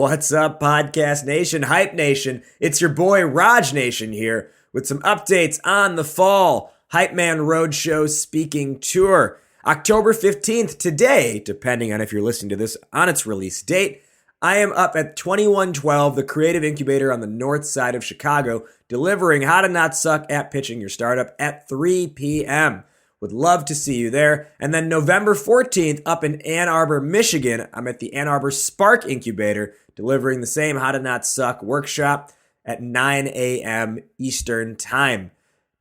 What's up, Podcast Nation, Hype Nation? It's your boy Raj Nation here with some updates on the fall Hype Man Roadshow speaking tour. October 15th today, depending on if you're listening to this on its release date, I am up at 2112, the creative incubator on the north side of Chicago, delivering How to Not Suck at Pitching Your Startup at 3 p.m. Would love to see you there. And then November 14th up in Ann Arbor, Michigan, I'm at the Ann Arbor Spark Incubator, delivering the same How to Not Suck workshop at 9 a.m. Eastern Time.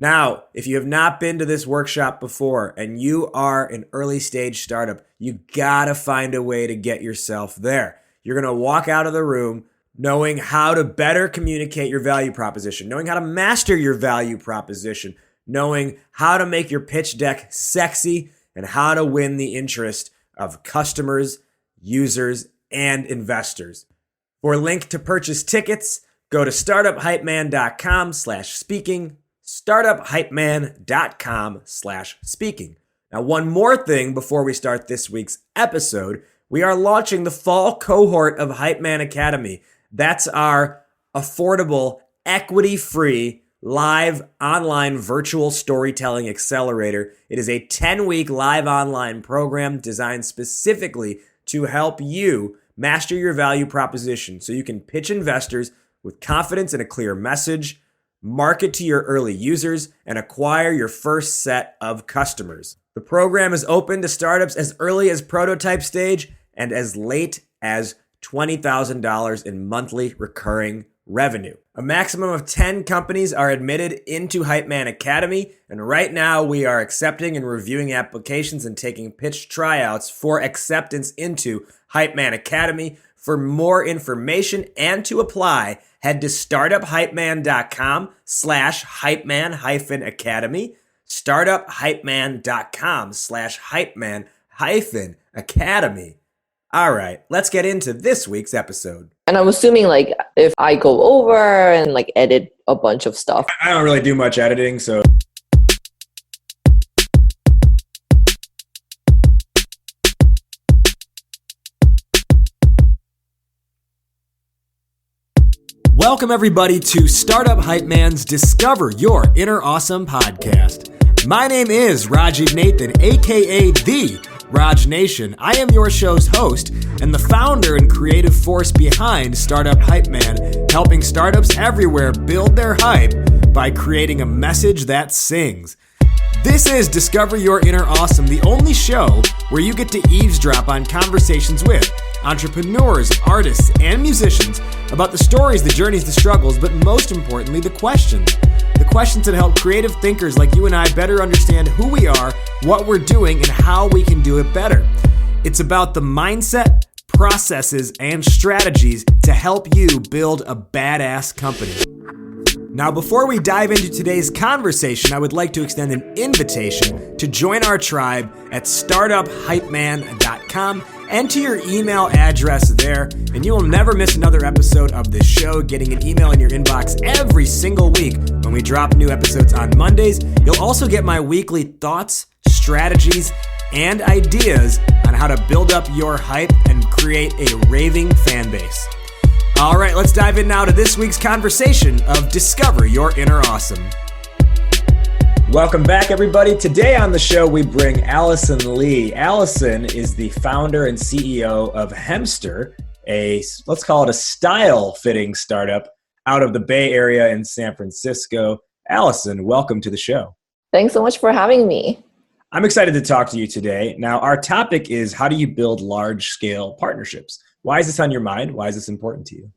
Now, if you have not been to this workshop before and you are an early stage startup, you gotta find a way to get yourself there. You're gonna walk out of the room knowing how to better communicate your value proposition, knowing how to master your value proposition, knowing how to make your pitch deck sexy, and how to win the interest of customers, users, and investors. For a link to purchase tickets, go to startuphypeman.com/speaking, startuphypeman.com/speaking. Now, one more thing before we start this week's episode, we are launching the fall cohort of Hype Man Academy. That's our affordable, equity-free, live online virtual storytelling accelerator. It is a 10-week live online program designed specifically to help you master your value proposition so you can pitch investors with confidence and a clear message, market to your early users, and acquire your first set of customers. The program is open to startups as early as prototype stage and as late as $20,000 in monthly recurring revenue. A maximum of 10 companies are admitted into Hype Man Academy, and right now we are accepting and reviewing applications and taking pitch tryouts for acceptance into Hype Man Academy. For more information and to apply, head to startuphypeman.com/hypeman-academy, startuphypeman.com/hypeman-academy. All right, let's get into this week's episode. And I'm assuming if I go over and edit a bunch of stuff. I don't really do much editing, so. Welcome everybody to Startup Hype Man's Discover Your Inner Awesome podcast. My name is Rajiv Nathan, aka The Raj Nation. I am your show's host and the founder and creative force behind Startup Hype Man, helping startups everywhere build their hype by creating a message that sings. This is Discover Your Inner Awesome, the only show where you get to eavesdrop on conversations with entrepreneurs, artists, and musicians about the stories, the journeys, the struggles, but most importantly, the questions. The questions that help creative thinkers like you and I better understand who we are, what we're doing, and how we can do it better. It's about the mindset, processes, and strategies to help you build a badass company. Now, before we dive into today's conversation, I would like to extend an invitation to join our tribe at startuphypeman.com. Enter your email address there, and you will never miss another episode of this show, getting an email in your inbox every single week when we drop new episodes on Mondays. You'll also get my weekly thoughts, strategies, and ideas on how to build up your hype and create a raving fan base. All right, let's dive in now to this week's conversation of Discover Your Inner Awesome. Welcome back, everybody. Today on the show, we bring Allison Lee. Allison is the founder and CEO of Hemster, let's call it a style-fitting startup out of the Bay Area in San Francisco. Allison, welcome to the show. Thanks so much for having me. I'm excited to talk to you today. Now, our topic is how do you build large-scale partnerships? Why is this on your mind? Why is this important to you?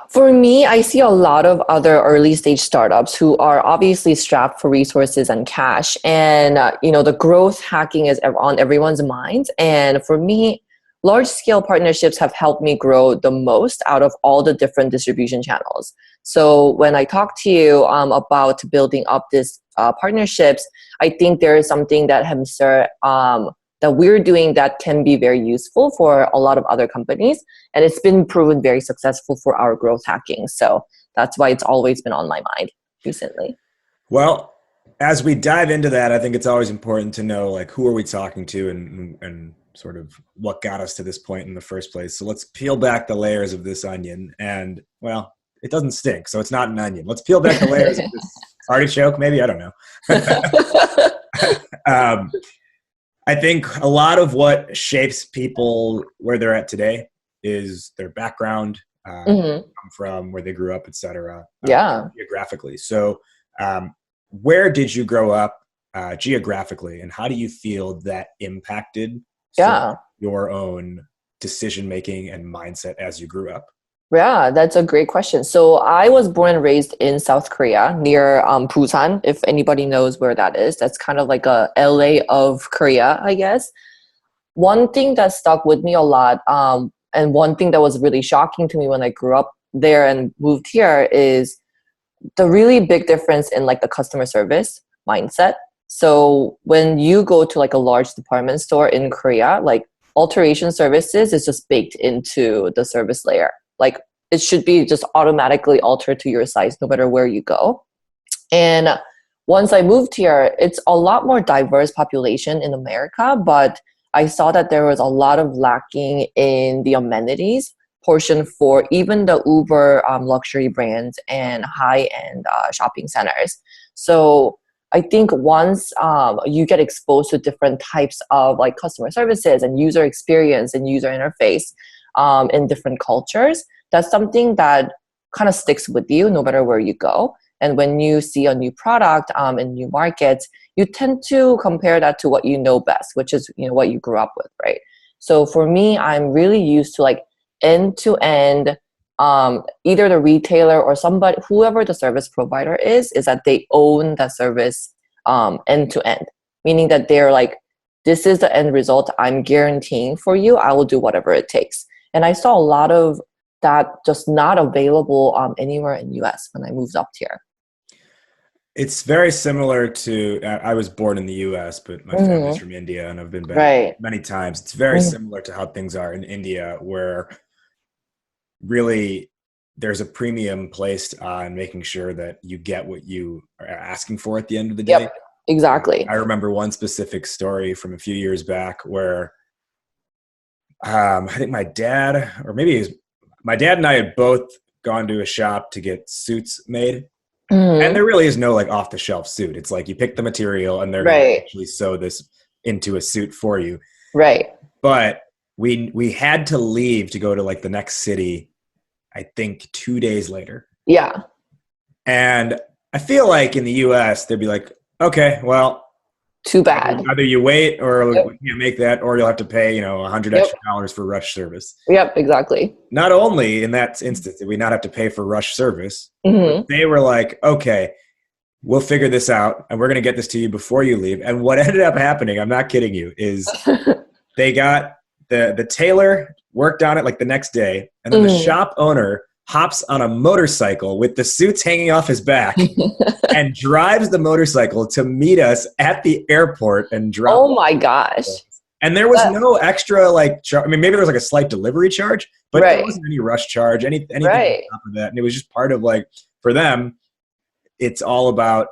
For me, I see a lot of other early stage startups who are obviously strapped for resources and cash. And, the growth hacking is on everyone's mind. And for me, large scale partnerships have helped me grow the most out of all the different distribution channels. So when I talk to you about building up these partnerships, I think there is something that Hemster that we're doing that can be very useful for a lot of other companies. And it's been proven very successful for our growth hacking. So that's why it's always been on my mind recently. Well, as we dive into that, I think it's always important to know who are we talking to and sort of what got us to this point in the first place. So let's peel back the layers of this onion. And, well, it doesn't stink, so it's not an onion. Let's peel back the layers of this artichoke, maybe? I don't know. I think a lot of what shapes people where they're at today is their background, come from, where they grew up, etc. Geographically. So where did you grow up geographically, and how do you feel that impacted your own decision-making and mindset as you grew up? Yeah, that's a great question. So I was born and raised in South Korea near Busan, if anybody knows where that is. That's kind of like a LA of Korea, I guess. One thing that stuck with me a lot, and one thing that was really shocking to me when I grew up there and moved here, is the really big difference in like the customer service mindset. So when you go to like a large department store in Korea, like alteration services is just baked into the service layer. Like it should be just automatically altered to your size no matter where you go. And once I moved here, it's a lot more diverse population in America, but I saw that there was a lot of lacking in the amenities portion for even the Uber luxury brands and high-end shopping centers. So I think once you get exposed to different types of like customer services and user experience and user interface in different cultures, that's something that kind of sticks with you no matter where you go. And when you see a new product in new markets, you tend to compare that to what you know best, which is what you grew up with, right? So for me, I'm really used to like end to end, either the retailer or somebody, whoever the service provider is that they own that service end to end, meaning that they're like, this is the end result I'm guaranteeing for you. I will do whatever it takes. And I saw a lot of that just not available anywhere in US when I moved up here. It's very similar to, I was born in the US, but my family's from India and I've been back many times. It's very similar to how things are in India, where really there's a premium placed on making sure that you get what you are asking for at the end of the day. Yep, exactly. I remember one specific story from a few years back where I think my dad, or maybe it was my dad, and I had both gone to a shop to get suits made. And there really is no like off the shelf suit. It's like you pick the material and they're going to actually sew this into a suit for you. Right. But we had to leave to go to like the next city, I think 2 days later. Yeah. And I feel like in the US, they'd be like, okay, well, too bad. Either you wait or we can't make that, or you'll have to pay, $100 extra for rush service. Yep, exactly. Not only in that instance did we not have to pay for rush service, but they were like, okay, we'll figure this out and we're going to get this to you before you leave. And what ended up happening, I'm not kidding you, is they got the tailor worked on it like the next day, and then the shop owner hops on a motorcycle with the suits hanging off his back and drives the motorcycle to meet us at the airport and drop. Oh my gosh. And there was no extra maybe there was like a slight delivery charge, but there wasn't any rush charge, anything on top of that. And it was just part of like, for them, it's all about,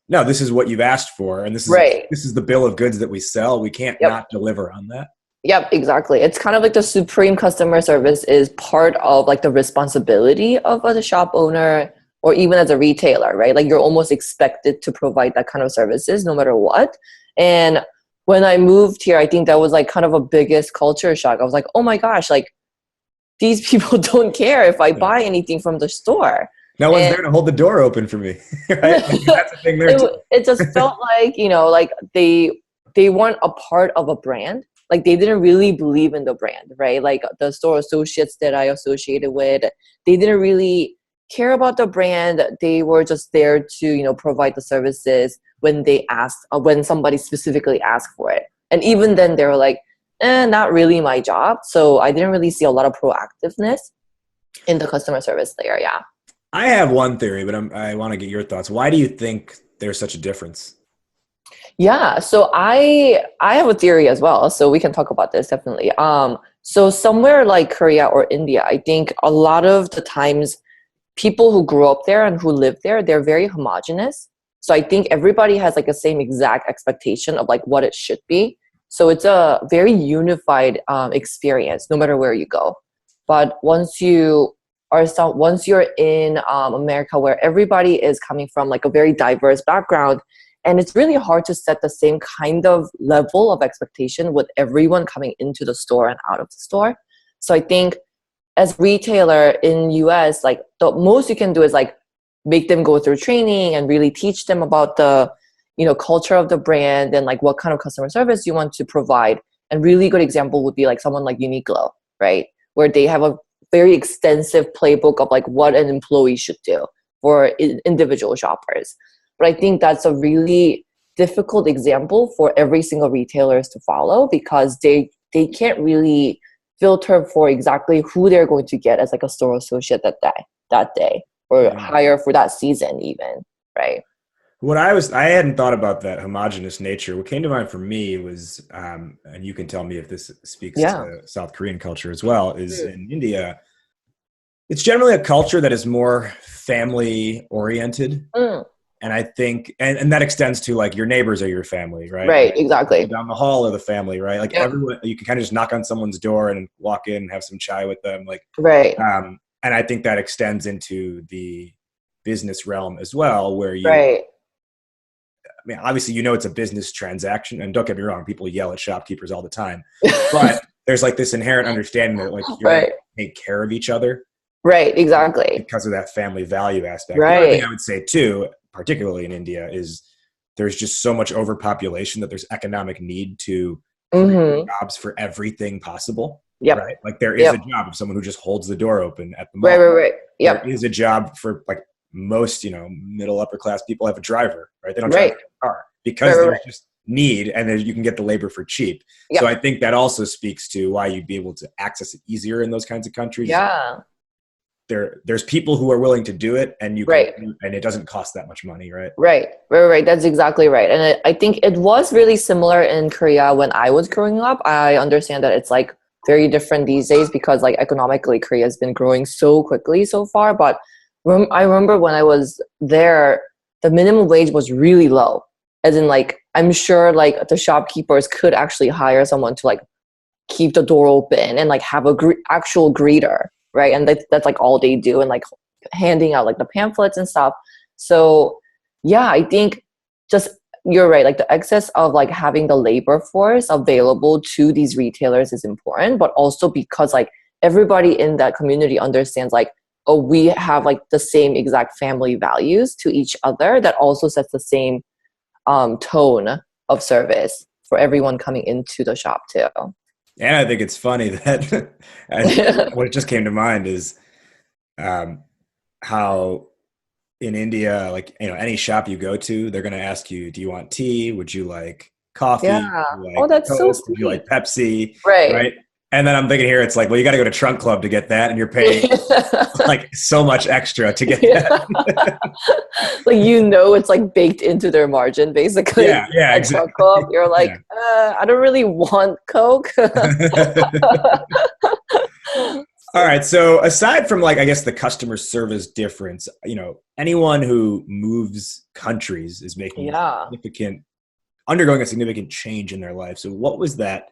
no, this is what you've asked for. And this is the bill of goods that we sell. We can't not deliver on that. Yep, exactly. It's kind of like the supreme customer service is part of like the responsibility of the shop owner or even as a retailer, right? Like you're almost expected to provide that kind of services no matter what. And when I moved here, I think that was like kind of a biggest culture shock. I was like, oh my gosh, like these people don't care if I buy anything from the store. No one's there to hold the door open for me. Right? That's the thing there too. It just felt like, like they weren't a part of a brand. Like they didn't really believe in the brand, right? Like the store associates that I associated with, they didn't really care about the brand. They were just there to, provide the services when they asked, when somebody specifically asked for it. And even then they were like, not really my job. So I didn't really see a lot of proactiveness in the customer service layer. Yeah. I have one theory, but I want to get your thoughts. Why do you think there's such a difference? Yeah, so I have a theory as well, so we can talk about this definitely. So somewhere like Korea or India, I think a lot of the times people who grew up there and who live there, they're very homogenous. So I think everybody has like the same exact expectation of like what it should be. So it's a very unified experience, no matter where you go. But once you're in America, where everybody is coming from like a very diverse background, and it's really hard to set the same kind of level of expectation with everyone coming into the store and out of the store. So I think as retailer in US, like the most you can do is like make them go through training and really teach them about the, culture of the brand and like what kind of customer service you want to provide. And really good example would be like someone like Uniqlo, right? Where they have a very extensive playbook of like what an employee should do for individual shoppers. But I think that's a really difficult example for every single retailers to follow, because they can't really filter for exactly who they're going to get as like a store associate that day or hire for that season even, right? I hadn't thought about that homogenous nature. What came to mind for me was, and you can tell me if this speaks to South Korean culture as well, is in India, it's generally a culture that is more family oriented. And I think, and that extends to like your neighbors are your family, right? Right, like, exactly. down the hall are the family, right? Like everyone, you can kind of just knock on someone's door and walk in and have some chai with them. Like, right. And I think that extends into the business realm as well, where you, right. I mean, obviously, it's a business transaction, and don't get me wrong, people yell at shopkeepers all the time, but there's like this inherent understanding that like you're going to take care of each other. Right, exactly. Because of that family value aspect. Right. The other thing I would say too, particularly in India, is there's just so much overpopulation that there's economic need to create jobs for everything possible. Yep. Right? Like there is a job of someone who just holds the door open at the mall. Right. Yep. There is a job for like most, middle upper class people have a driver, right? They don't drive a car because there's just need, and you can get the labor for cheap. Yep. So I think that also speaks to why you'd be able to access it easier in those kinds of countries. Yeah. There's people who are willing to do it, and you can, and it doesn't cost that much money, right? Right. That's exactly right. And I think it was really similar in Korea when I was growing up. I understand that it's like very different these days because like economically Korea has been growing so quickly so far. But I remember when I was there, the minimum wage was really low. As in like, I'm sure like the shopkeepers could actually hire someone to like keep the door open and like have a actual greeter. Right. And that's like all they do, and like handing out like the pamphlets and stuff. So yeah, I think just, you're right. Like the excess of like having the labor force available to these retailers is important, but also because like everybody in that community understands like, oh, we have like the same exact family values to each other, that also sets the same tone of service for everyone coming into the shop too. And I think it's funny that what just came to mind is how in India, like, any shop you go to, they're going to ask you, do you want tea? Would you like coffee? Yeah. Like that's Coke? so sweet. Would you like Pepsi? Right. And then I'm thinking here, it's like, well, you got to go to Trunk Club to get that, and you're paying like so much extra to get that. Like, it's like baked into their margin, basically. Yeah, exactly. Trunk Club, you're like, I don't really want Coke. All right. So aside from like, I guess the customer service difference, anyone who moves countries is making undergoing a significant change in their life. So what was that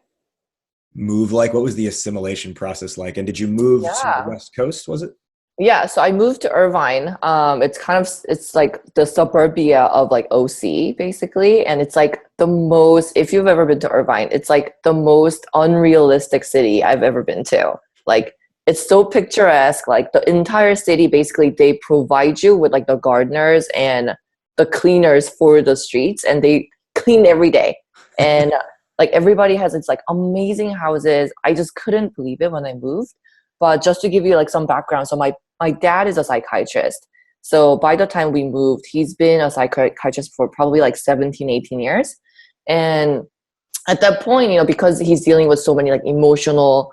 move like? What was the assimilation process like? And did you move to the West Coast, was it? Yeah, so I moved to Irvine. It's like the suburbia of like OC basically. And it's like the most, if you've ever been to Irvine, it's like the most unrealistic city I've ever been to. Like, it's so picturesque. Like the entire city, basically they provide you with like the gardeners and the cleaners for the streets, and they clean every day. And like everybody has its like amazing houses. I just couldn't believe it when I moved. But just to give you like some background, so my dad is a psychiatrist. So by the time we moved, he's been a psychiatrist for probably like 17, 18 years. And at that point, because he's dealing with so many like emotional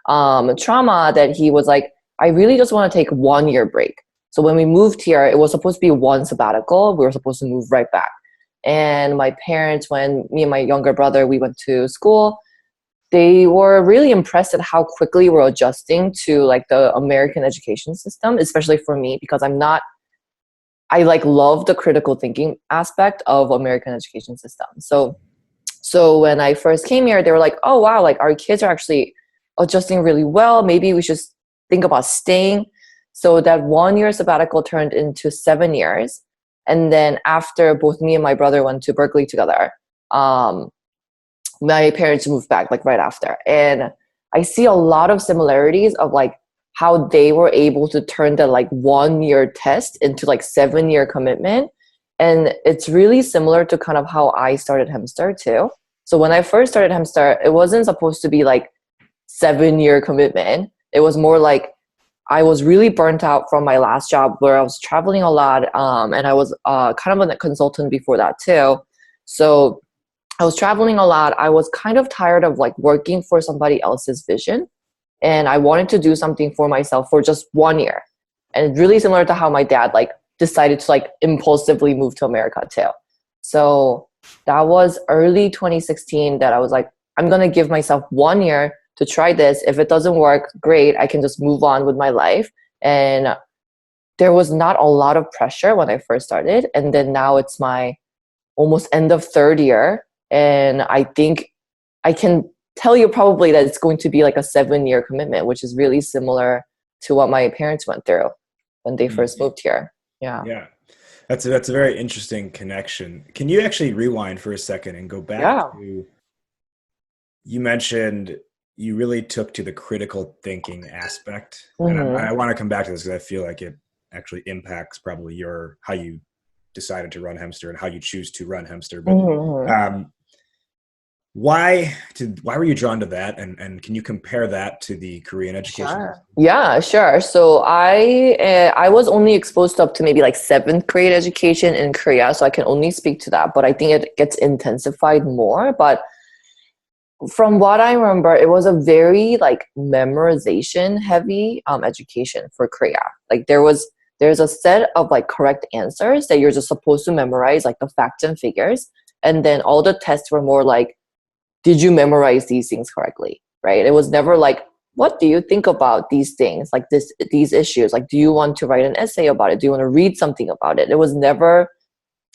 trauma, that he was like, I really just want to take 1 year break. So when we moved here, it was supposed to be one sabbatical. We were supposed to move right back. And my parents, when me and my younger brother, we went to school, they were really impressed at how quickly we're adjusting to like the American education system, especially for me, because I like love the critical thinking aspect of American education system. So So when I first came here, they were like, oh, wow, like our kids are actually adjusting really well. Maybe we should think about staying. So that 1 year sabbatical turned into 7 years. And then after both me and my brother went to Berkeley together, my parents moved back like right after. And I see a lot of similarities of like how they were able to turn the like 1 year test into like 7 year commitment. And it's really similar to kind of how I started Hemster too. So when I first started Hemster, it wasn't supposed to be like 7 year commitment. It was more like I was really burnt out from my last job where I was traveling a lot, and I was kind of a consultant before that too. So I was traveling a lot. I was kind of tired of like working for somebody else's vision, and I wanted to do something for myself for just 1 year. And really similar to how my dad like decided to like impulsively move to America too. So that was early 2016 that I was like, I'm gonna give myself 1 year to try this. If it doesn't work, great. I can just move on with my life. And there was not a lot of pressure when I first started. And then now it's my almost end of third year. And I think I can tell you probably that it's going to be like a 7 year commitment, which is really similar to what my parents went through when they first moved here. Yeah. Yeah. That's a very interesting connection. Can you actually rewind for a second and go back to, you mentioned you really took to the critical thinking aspect. And I want to come back to this because I feel like it actually impacts probably how you decided to run Hemster and how you choose to run Hemster. But why were you drawn to that? And can you compare that to the Korean education? Sure. Yeah, sure. So I was only exposed up to maybe like seventh grade education in Korea, so I can only speak to that. But I think it gets intensified more. But from what I remember, it was a very like memorization heavy education for Korea. Like there's a set of like correct answers that you're just supposed to memorize, like the facts and figures, and then all the tests were more like, did you memorize these things correctly? Right? It was never like, what do you think about these things, like these issues? Like, do you want to write an essay about it? Do you want to read something about it? It was never.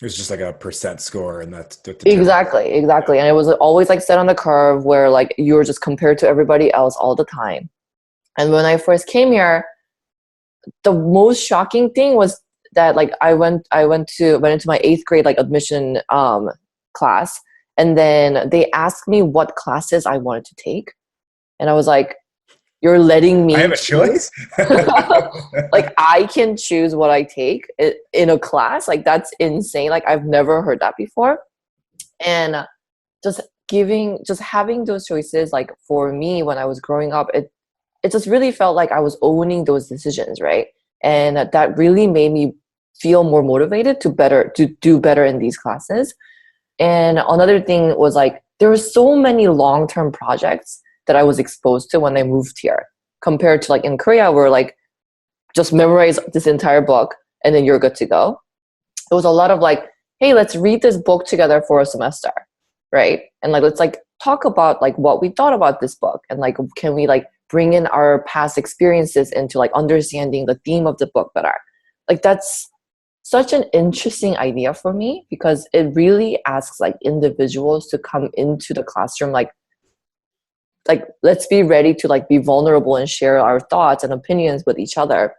It was just like a percent score, and that's exactly. And it was always like set on the curve where like you were just compared to everybody else all the time. And when I first came here, the most shocking thing was that like I went into my 8th grade like admission class, and then they asked me what classes I wanted to take, and I was like, you're letting me I have a choice? Like I can choose what I take in a class? Like that's insane. Like I've never heard that before. And just having those choices, like for me when I was growing up, it just really felt like I was owning those decisions, right? And that really made me feel more motivated to do better in these classes. And another thing was like there were so many long-term projects that I was exposed to when I moved here, compared to like in Korea where like just memorize this entire book and then you're good to go. It was a lot of like, hey, let's read this book together for a semester, right? And like let's like talk about like what we thought about this book, and like can we like bring in our past experiences into like understanding the theme of the book better. Like that's such an interesting idea for me because it really asks like individuals to come into the classroom like let's be ready to like be vulnerable and share our thoughts and opinions with each other.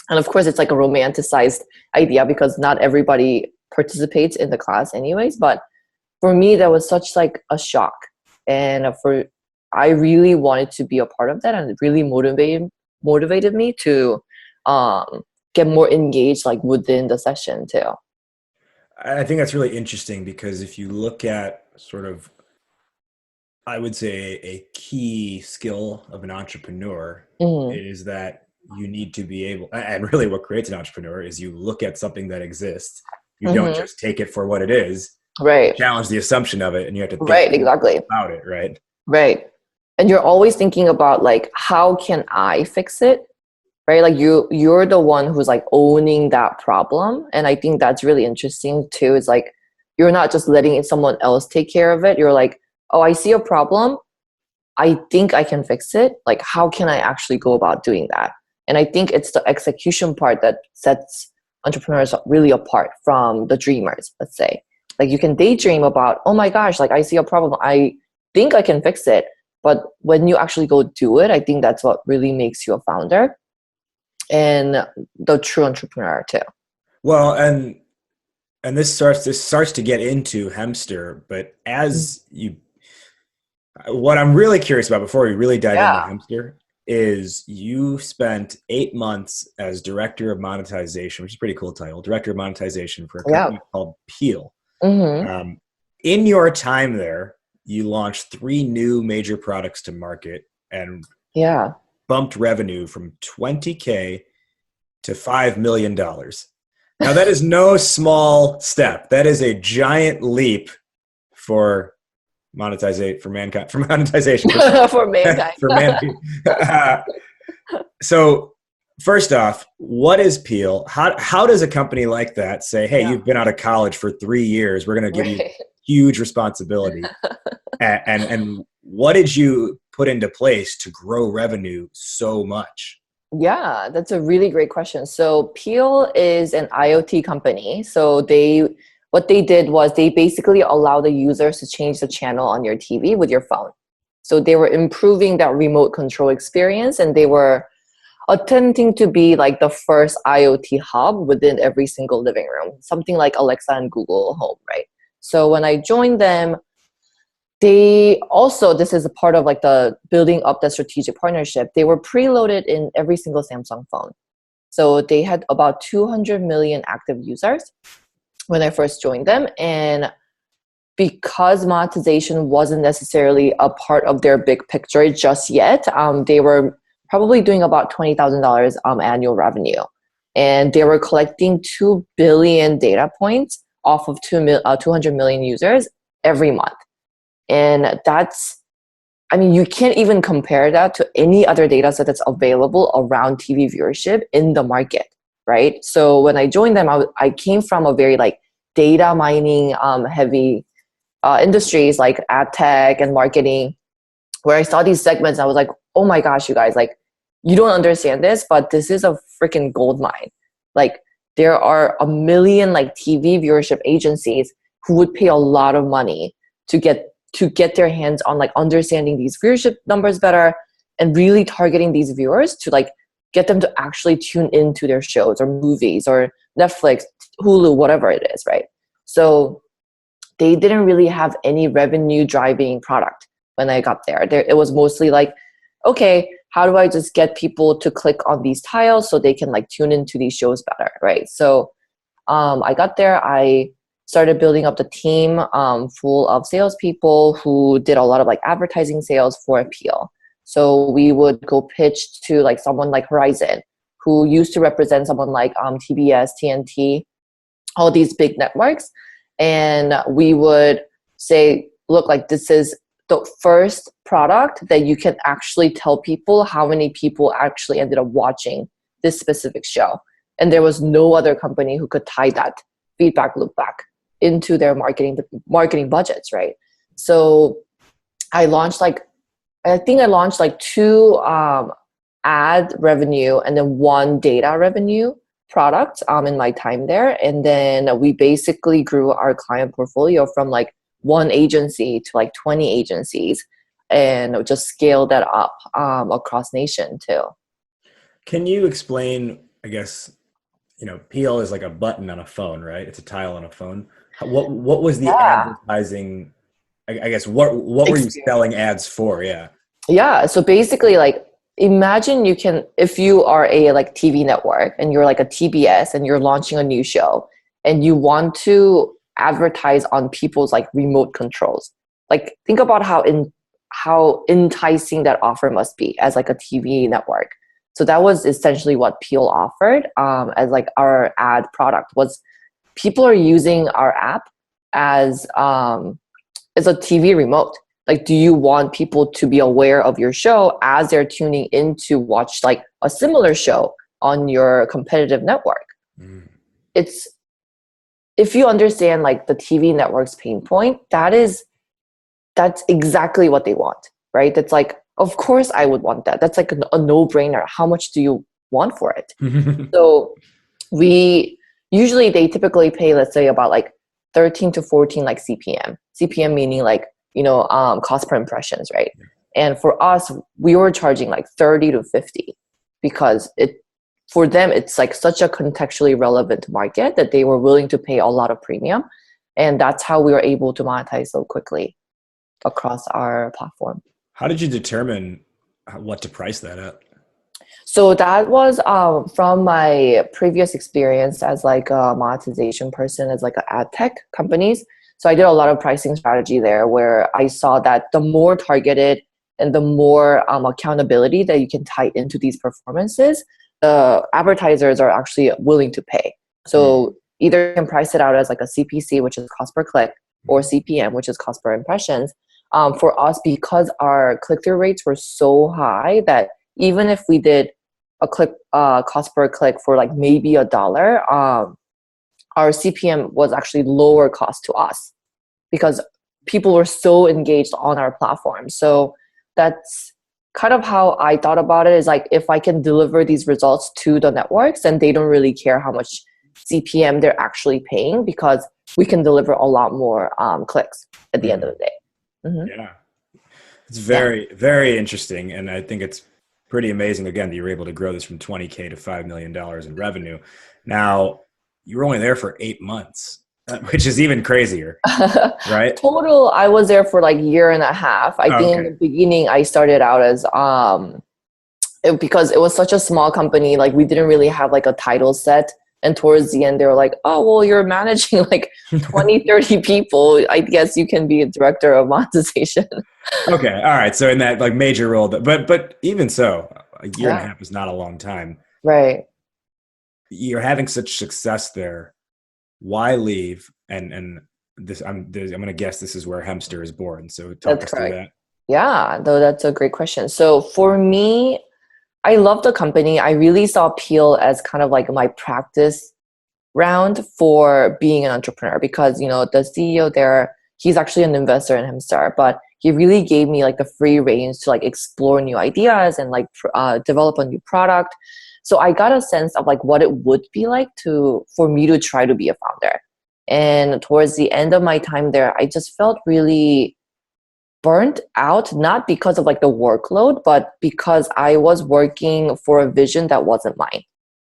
And of course it's like a romanticized idea because not everybody participates in the class anyways, but for me that was such like a shock, and I really wanted to be a part of that, and it really motivated me to get more engaged like within the session too. I think that's really interesting because if you look at sort of, I would say a key skill of an entrepreneur is that you need to be able, and really what creates an entrepreneur is you look at something that exists. You don't just take it for what it is. Right. Challenge the assumption of it, and you have to think exactly about it, right? Right. And you're always thinking about like, how can I fix it? Right? Like you're the one who's like owning that problem. And I think that's really interesting too. It's like, you're not just letting someone else take care of it. You're like, oh, I see a problem. I think I can fix it. Like, how can I actually go about doing that? And I think it's the execution part that sets entrepreneurs really apart from the dreamers, let's say. Like you can daydream about, oh my gosh, like I see a problem. I think I can fix it. But when you actually go do it, I think that's what really makes you a founder and the true entrepreneur too. Well, and this starts to get into Hemster, but what I'm really curious about before we really dive into Yeah. Hemster is you spent 8 months as Director of Monetization, which is a pretty cool title, Director of Monetization for a Yeah. company called Peel. Mm-hmm. In your time there, you launched 3 new major products to market and Yeah. bumped revenue from $20K to $5 million. Now, that is no small step. That is a giant leap for monetization For mankind. for mankind. So, first off, what is Peel? How does a company like that say, "Hey, Yeah. you've been out of college for 3 years. We're going to give you Right. huge responsibility," and what did you put into place to grow revenue so much? Yeah, that's a really great question. So Peel is an IoT company. So what they did was they basically allow the users to change the channel on your TV with your phone. So they were improving that remote control experience, and they were attempting to be like the first IoT hub within every single living room, something like Alexa and Google Home, right? So when I joined them, they also, this is a part of like the building up the strategic partnership, they were preloaded in every single Samsung phone. So they had about 200 million active users when I first joined them. And because monetization wasn't necessarily a part of their big picture just yet, they were probably doing about $20,000 annual revenue. And they were collecting 2 billion data points off of 200 million users every month. And that's, I mean, you can't even compare that to any other data set that's available around TV viewership in the market, right? So when I joined them, I came from a very like data mining heavy industries like ad tech and marketing, where I saw these segments. I was like, oh my gosh, you guys, like, you don't understand this, but this is a freaking gold mine. Like, there are a million like TV viewership agencies who would pay a lot of money to get their hands on like understanding these viewership numbers better and really targeting these viewers to like get them to actually tune into their shows or movies or Netflix, Hulu, whatever it is, right? So they didn't really have any revenue driving product when I got there. It was mostly like, okay, how do I just get people to click on these tiles so they can like tune into these shows better, right? So I got there, I started building up the team full of salespeople who did a lot of like advertising sales for Appeal. So we would go pitch to like someone like Horizon, who used to represent someone like TBS, TNT, all these big networks. And we would say, look, like this is the first product that you can actually tell people how many people actually ended up watching this specific show. And there was no other company who could tie that feedback loop back into their marketing budgets, right? So I think I launched like 2 ad revenue and then 1 data revenue product in my time there. And then we basically grew our client portfolio from like 1 agency to like 20 agencies and just scaled that up across nation too. Can you explain, I guess, Peel is like a button on a phone, right? It's a tile on a phone. What was the Yeah. advertising? I guess what were you selling ads for? Yeah. Yeah. So basically, like, imagine if you are a like TV network and you're like a TBS and you're launching a new show and you want to advertise on people's like remote controls. Like, think about how enticing that offer must be as like a TV network. So that was essentially what Peel offered as like our ad product was people are using our app as a TV remote. Like, do you want people to be aware of your show as they're tuning in to watch like a similar show on your competitive network? Mm. It's, if you understand like the TV network's pain point, that's exactly what they want, right? That's like, of course I would want that. That's like a no-brainer. How much do you want for it? So they typically pay, let's say, about like 13 to 14 like CPM meaning like, cost per impressions, right? And for us, we were charging like 30 to 50 because for them, it's like such a contextually relevant market that they were willing to pay a lot of premium. And that's how we were able to monetize so quickly across our platform. How did you determine what to price that at? So that was from my previous experience as like a monetization person, as like an ad tech companies. So I did a lot of pricing strategy there where I saw that the more targeted and the more accountability that you can tie into these performances, the advertisers are actually willing to pay. So either you can price it out as like a CPC, which is cost per click, or CPM, which is cost per impressions. For us, because our click-through rates were so high that even if we did a click cost per click for like maybe $1, our CPM was actually lower cost to us because people were so engaged on our platform. So that's kind of how I thought about it, is like if I can deliver these results to the networks, then they don't really care how much CPM they're actually paying because we can deliver a lot more clicks at the end of the day. Mm-hmm. Yeah. It's very, very interesting. And I think it's pretty amazing, again, that you were able to grow this from $20K to $5 million in revenue. Now, you were only there for 8 months, which is even crazier, right? Total, I was there for like 1.5 years. I think in the beginning, I started out as, because it was such a small company, like we didn't really have like a title set. And towards the end, they were like, oh, well, you're managing like 20, 30 people. I guess you can be a director of monetization. Okay. All right. So in that like major role, but even so, a year and a half is not a long time. Right. You're having such success there. Why leave? And this, I'm going to guess this is where Hemster is born. So talk us through that. Yeah, though that's a great question. So for me, I love the company. I really saw Peel as kind of like my practice round for being an entrepreneur because, the CEO there, he's actually an investor in Hemster, but he really gave me like the free reins to like explore new ideas and like develop a new product. So I got a sense of like what it would be like for me to try to be a founder. And towards the end of my time there, I just felt really burnt out, not because of like the workload, but because I was working for a vision that wasn't mine.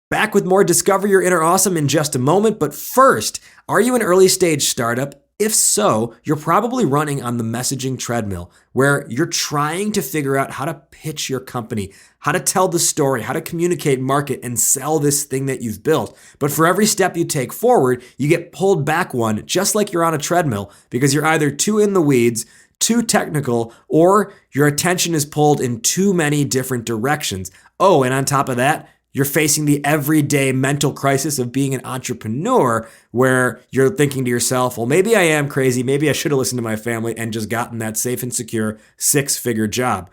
Back with more Discover Your Inner Awesome in just a moment. But first, are you an early stage startup? If so, you're probably running on the messaging treadmill where you're trying to figure out how to pitch your company, how to tell the story, how to communicate, market, and sell this thing that you've built. But for every step you take forward, you get pulled back one, just like you're on a treadmill, because you're either too in the weeds, too technical, or your attention is pulled in too many different directions. Oh, and on top of that, you're facing the everyday mental crisis of being an entrepreneur where you're thinking to yourself, well, maybe I am crazy. Maybe I should have listened to my family and just gotten that safe and secure 6-figure job.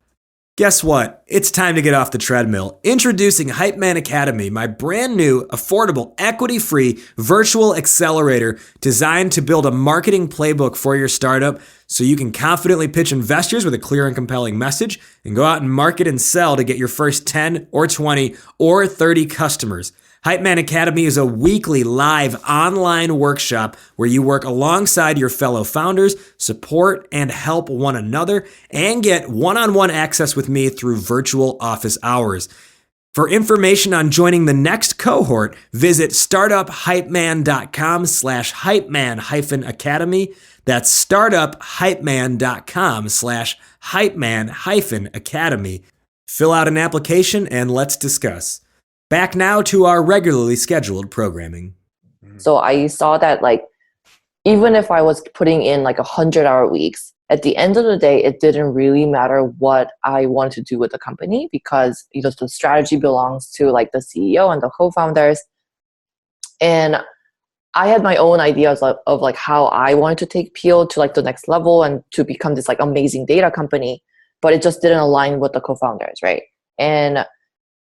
Guess what? It's time to get off the treadmill. Introducing Hype Man Academy, my brand new, affordable, equity-free virtual accelerator designed to build a marketing playbook for your startup so you can confidently pitch investors with a clear and compelling message and go out and market and sell to get your first 10 or 20 or 30 customers. Hype Man Academy is a weekly live online workshop where you work alongside your fellow founders, support and help one another, and get one-on-one access with me through virtual office hours. For information on joining the next cohort, visit startuphypeman.com/hypeman-academy. That's startuphypeman.com/hypeman-academy. Fill out an application and let's discuss. Back now to our regularly scheduled programming. So I saw that like, even if I was putting in like 100-hour weeks, at the end of the day, it didn't really matter what I wanted to do with the company because the strategy belongs to like the CEO and the co-founders. And I had my own ideas of like how I wanted to take Peel to like the next level and to become this like amazing data company, but it just didn't align with the co-founders, right? And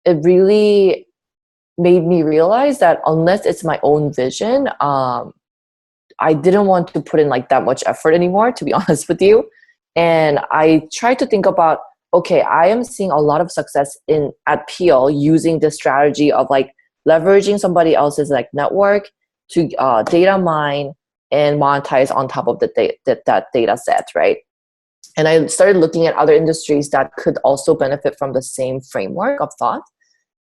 it really made me realize that unless it's my own vision, I didn't want to put in like that much effort anymore, to be honest with you. And I tried to think about, okay, I am seeing a lot of success at Peel using this strategy of like leveraging somebody else's like network to data mine and monetize on top of that data set, right? And I started looking at other industries that could also benefit from the same framework of thought.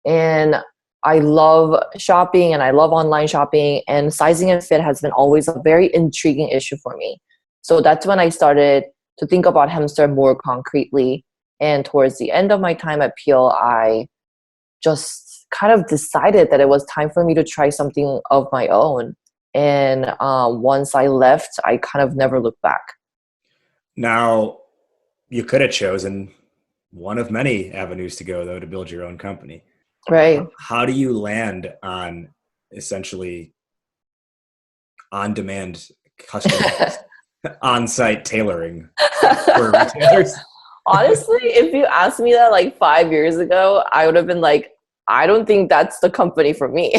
And I love shopping and I love online shopping, and sizing and fit has been always a very intriguing issue for me. So that's when I started to think about Hemster more concretely. And towards the end of my time at Peel, I just kind of decided that it was time for me to try something of my own. And once I left, I kind of never looked back. Now, you could have chosen one of many avenues to go, though, to build your own company. Right. How do you land on essentially on-demand customized on-site tailoring for retailers? Honestly, if you asked me that like 5 years ago, I would have been like, I don't think that's the company for me.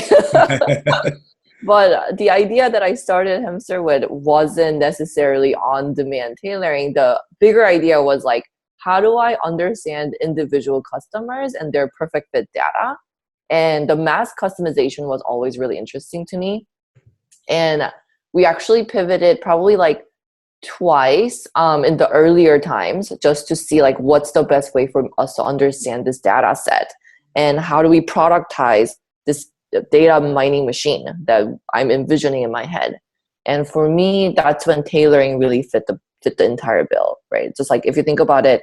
But the idea that I started Hemster with wasn't necessarily on-demand tailoring. The bigger idea was like, how do I understand individual customers and their perfect fit data? And the mass customization was always really interesting to me. And we actually pivoted probably like twice in the earlier times just to see like what's the best way for us to understand this data set and how do we productize this data mining machine that I'm envisioning in my head. And for me, that's when tailoring really fit the entire bill, right? Just like if you think about it,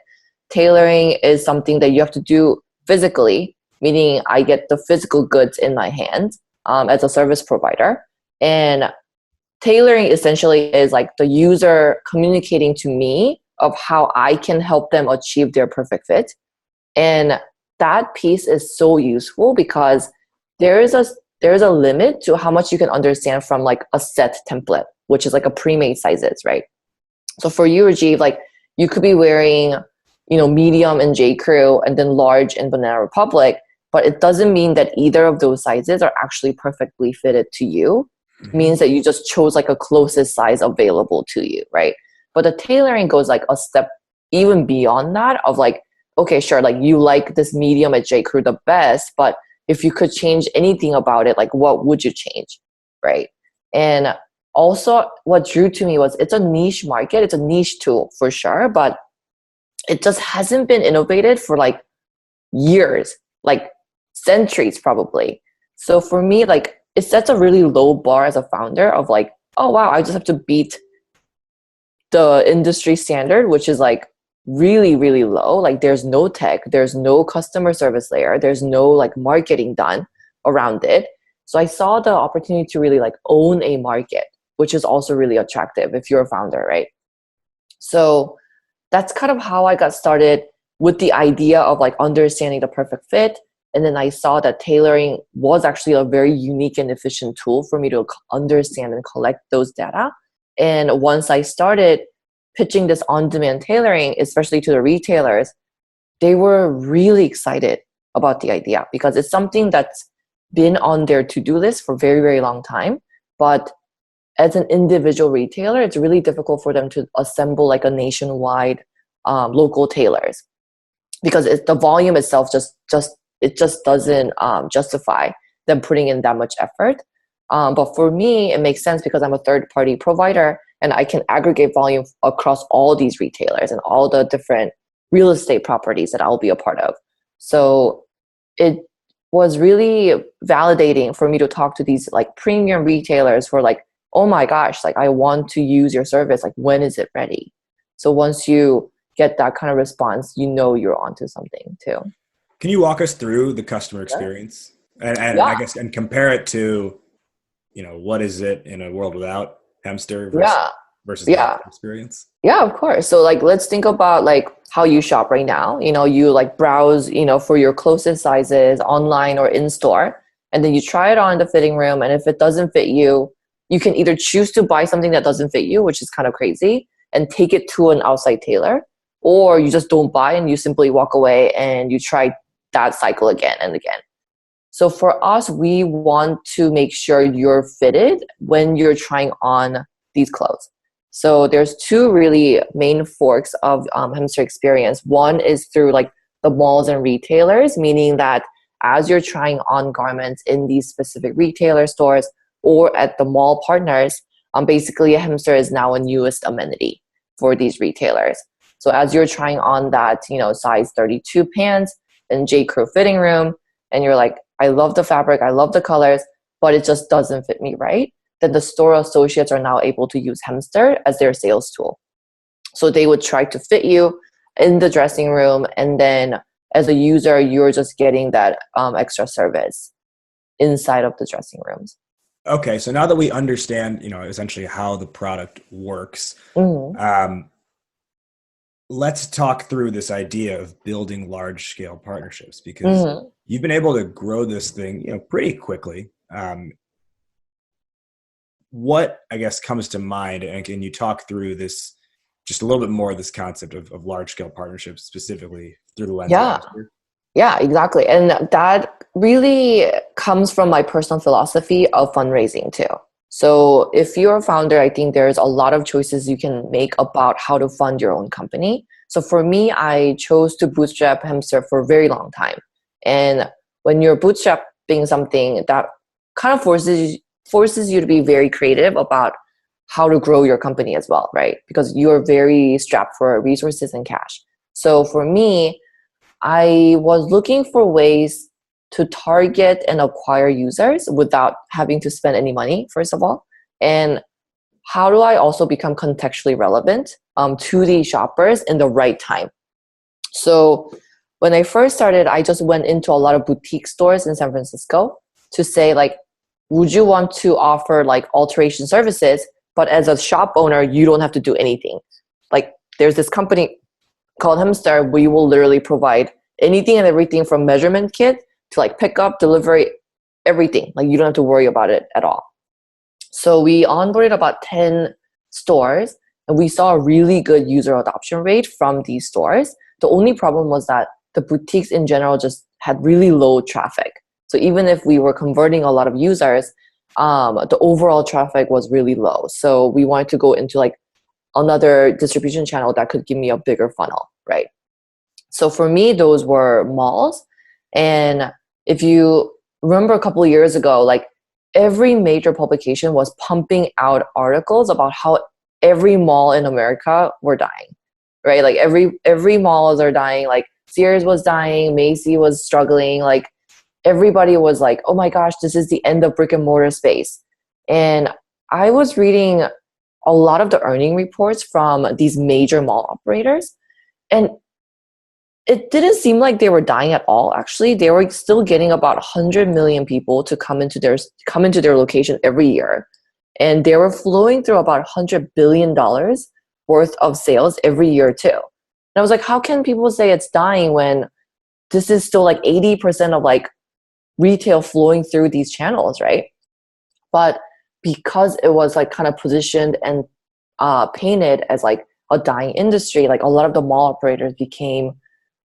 tailoring is something that you have to do physically, meaning I get the physical goods in my hand as a service provider. And tailoring essentially is like the user communicating to me of how I can help them achieve their perfect fit. And that piece is so useful because there is a limit to how much you can understand from like a set template, which is like a pre-made sizes, right? So for you, Rajiv, like you could be wearing, medium in J. Crew and then large in Banana Republic, but it doesn't mean that either of those sizes are actually perfectly fitted to you. It means that you just chose like a closest size available to you, right? But the tailoring goes like a step even beyond that of like, okay, sure, like you like this medium at J. Crew the best, but if you could change anything about it, like what would you change, right? And also what drew to me was it's a niche market, it's a niche tool for sure, but it just hasn't been innovated for like years, like centuries probably. So for me, like it sets a really low bar as a founder of like, oh wow, I just have to beat the industry standard, which is like really, really low. Like there's no tech, there's no customer service layer, there's no like marketing done around it. So I saw the opportunity to really like own a market, which is also really attractive if you're a founder, right? So that's kind of how I got started with the idea of like understanding the perfect fit. And then I saw that tailoring was actually a very unique and efficient tool for me to understand and collect those data. And once I started pitching this on-demand tailoring, especially to the retailers, they were really excited about the idea because it's something that's been on their to-do list for a very, very long time. But as an individual retailer, it's really difficult for them to assemble like a nationwide local tailors because the volume itself just doesn't justify them putting in that much effort. But for me, it makes sense because I'm a third-party provider and I can aggregate volume across all these retailers and all the different real estate properties that I'll be a part of. So it was really validating for me to talk to these like premium retailers who are like, oh my gosh, like I want to use your service. Like when is it ready? So once you get that kind of response, you're onto something too. Can you walk us through the customer experience and I guess and compare it to, what is it in a world without Hemster versus the experience? Yeah, of course. So like, let's think about like how you shop right now. You like browse, for your closest sizes online or in store, and then you try it on in the fitting room. And if it doesn't fit you, you can either choose to buy something that doesn't fit you, which is kind of crazy, and take it to an outside tailor, or you just don't buy and you simply walk away and you try that cycle again and again. So for us, we want to make sure you're fitted when you're trying on these clothes. So there's two really main forks of Hemster experience. One is through like the malls and retailers, meaning that as you're trying on garments in these specific retailer stores or at the mall partners, basically a Hemster is now a newest amenity for these retailers. So as you're trying on that, size 32 pants in J. Crew fitting room, and you're like, I love the fabric, I love the colors, but it just doesn't fit me right, then the store associates are now able to use Hemster as their sales tool. So they would try to fit you in the dressing room, and then as a user, you're just getting that extra service inside of the dressing rooms. Okay, so now that we understand, essentially how the product works, let's talk through this idea of building large-scale partnerships, because you've been able to grow this thing, pretty quickly. What, I guess, comes to mind, and can you talk through this, just a little bit more of this concept of large-scale partnerships, specifically through the lens of Hemster? Yeah, exactly. And that really comes from my personal philosophy of fundraising too. So if you're a founder, I think there's a lot of choices you can make about how to fund your own company. So for me, I chose to bootstrap Hemster for a very long time. And when you're bootstrapping something, that kind of forces you to be very creative about how to grow your company as well, right? Because you're very strapped for resources and cash. So for me, I was looking for ways to target and acquire users without having to spend any money, first of all. And how do I also become contextually relevant to these shoppers in the right time? So when I first started, I just went into a lot of boutique stores in San Francisco to say, like, would you want to offer like alteration services, but as a shop owner, you don't have to do anything. Like, there's this company called Hemster. We will literally provide anything and everything from measurement kit to like pickup, delivery, everything. Like, you don't have to worry about it at all. So we onboarded about 10 stores, and we saw a really good user adoption rate from these stores. The only problem was that the boutiques in general just had really low traffic. So even if we were converting a lot of users, the overall traffic was really low. So we wanted to go into like another distribution channel that could give me a bigger funnel, right? So for me, those were malls. And if you remember a couple of years ago, like every major publication was pumping out articles about how every mall in America were dying, right? Like every malls are dying. Like Sears was dying, Macy was struggling. Like everybody was like, oh my gosh, this is the end of brick and mortar space. And I was reading a lot of the earning reports from these major mall operators, and it didn't seem like they were dying at all. Actually, they were still getting about 100 million people to come into their location every year, and they were flowing through about $100 billion worth of sales every year too. And I was like, how can people say it's dying when this is still like 80% of like retail flowing through these channels, right? But because it was like kind of positioned and painted as like a dying industry, like a lot of the mall operators became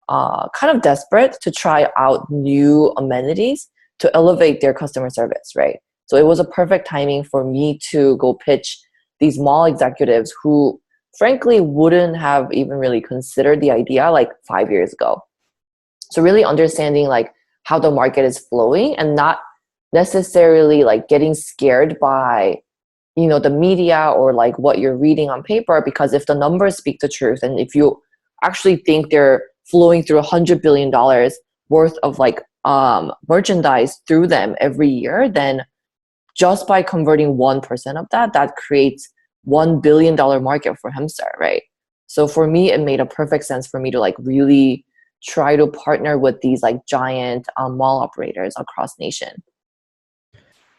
kind of desperate to try out new amenities to elevate their customer service, right? So it was a perfect timing for me to go pitch these mall executives who frankly wouldn't have even really considered the idea like 5 years ago. So really understanding like how the market is flowing and not necessarily like getting scared by the media or like what you're reading on paper, because if the numbers speak the truth and if you actually think they're flowing through $100 billion worth of like merchandise through them every year, then just by converting 1% of that creates $1 billion market for Hemster, right? So for me, it made a perfect sense for me to like really try to partner with these like giant mall operators across nation.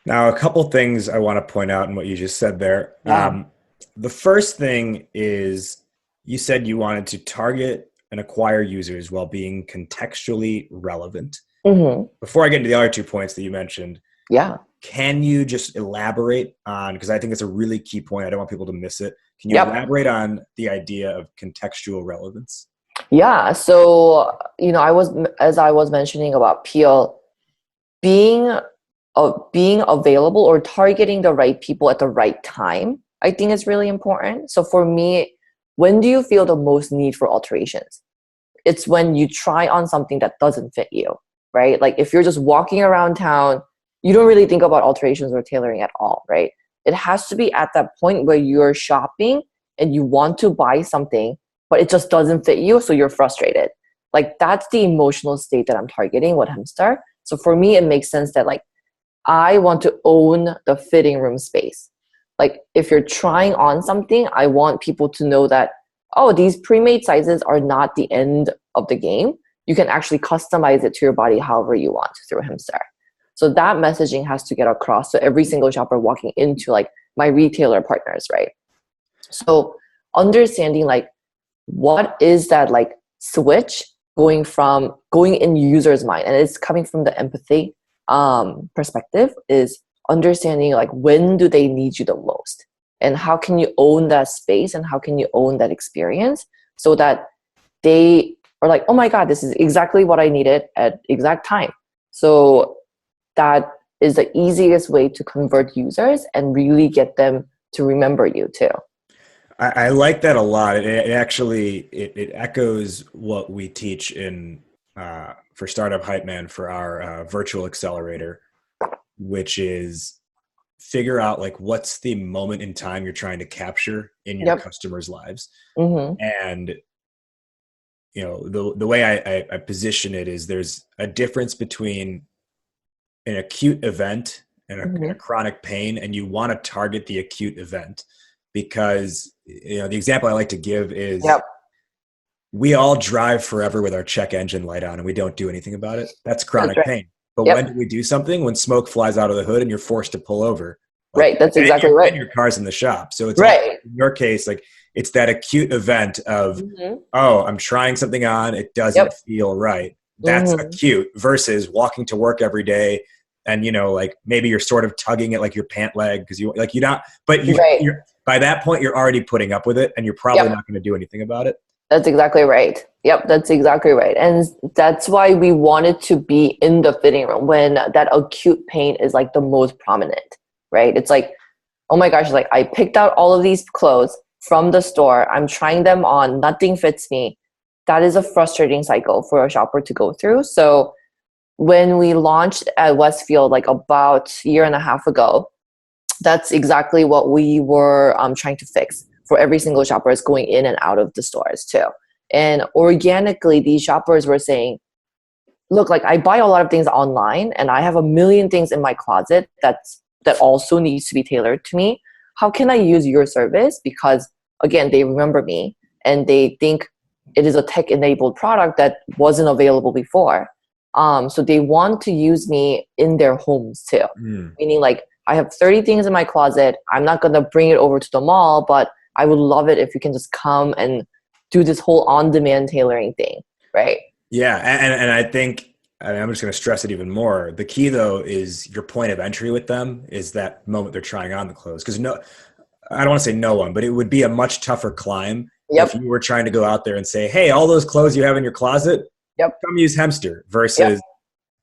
Now, a couple things I want to point out in what you just said there. Yeah. The first thing is you said you wanted to target and acquire users while being contextually relevant. Mm-hmm. Before I get into the other 2 points that you mentioned, Yeah. can you just elaborate on, because I think it's a really key point, I don't want people to miss it. Can you Yep. elaborate on the idea of contextual relevance? Yeah. So, as I was mentioning about Peel, being available or targeting the right people at the right time, I think is really important. So for me, when do you feel the most need for alterations? It's when you try on something that doesn't fit you, right? Like if you're just walking around town, you don't really think about alterations or tailoring at all, right? It has to be at that point where you're shopping and you want to buy something, but it just doesn't fit you, so you're frustrated. Like that's the emotional state that I'm targeting with Hemster. So for me, it makes sense that like I want to own the fitting room space. Like if you're trying on something, I want people to know that, oh, these pre-made sizes are not the end of the game. You can actually customize it to your body however you want through Hemster. So that messaging has to get across to every single shopper walking into like my retailer partners, right? So understanding like what is that like switch going in user's mind, and it's coming from the empathy perspective, is understanding like when do they need you the most, and how can you own that space and how can you own that experience so that they are like, oh my God, this is exactly what I needed at exact time. So that is the easiest way to convert users and really get them to remember you too. I like that a lot. It actually echoes what we teach in for Startup Hype Man for our virtual accelerator, which is figure out like what's the moment in time you're trying to capture in your customers' lives. Mm-hmm. And you know, the way I position it is there's a difference between an acute event and a chronic pain, and you want to target the acute event. Because, you know, the example I like to give is we all drive forever with our check engine light on and we don't do anything about it. That's chronic pain. But when do we do something? When smoke flies out of the hood and you're forced to pull over. Like, right. That's exactly right. And your car's in the shop. So it's in your case, like it's that acute event of, oh, I'm trying something on. It doesn't feel right. That's acute versus walking to work every day. And, you know, like maybe you're sort of tugging at like your pant leg because you're not, but you're by that point, you're already putting up with it and you're probably not going to do anything about it. That's exactly right. Yep, that's exactly right. And that's why we wanted to be in the fitting room when that acute pain is like the most prominent, right? It's like, oh my gosh, like I picked out all of these clothes from the store. I'm trying them on. Nothing fits me. That is a frustrating cycle for a shopper to go through. So when we launched at Westfield like about a year and a half ago, that's exactly what we were trying to fix for every single shopper is going in and out of the stores too. And organically, these shoppers were saying, look, like I buy a lot of things online and I have a million things in my closet that also needs to be tailored to me. How can I use your service? Because again, they remember me and they think it is a tech-enabled product that wasn't available before. So they want to use me in their homes too. Meaning like, I have 30 things in my closet. I'm not going to bring it over to the mall, but I would love it if you can just come and do this whole on-demand tailoring thing, right? Yeah, and I think, I'm just going to stress it even more. The key, though, is your point of entry with them is that moment they're trying on the clothes. Because I don't want to say no one, but it would be a much tougher climb if you were trying to go out there and say, hey, all those clothes you have in your closet, come use Hemster, versus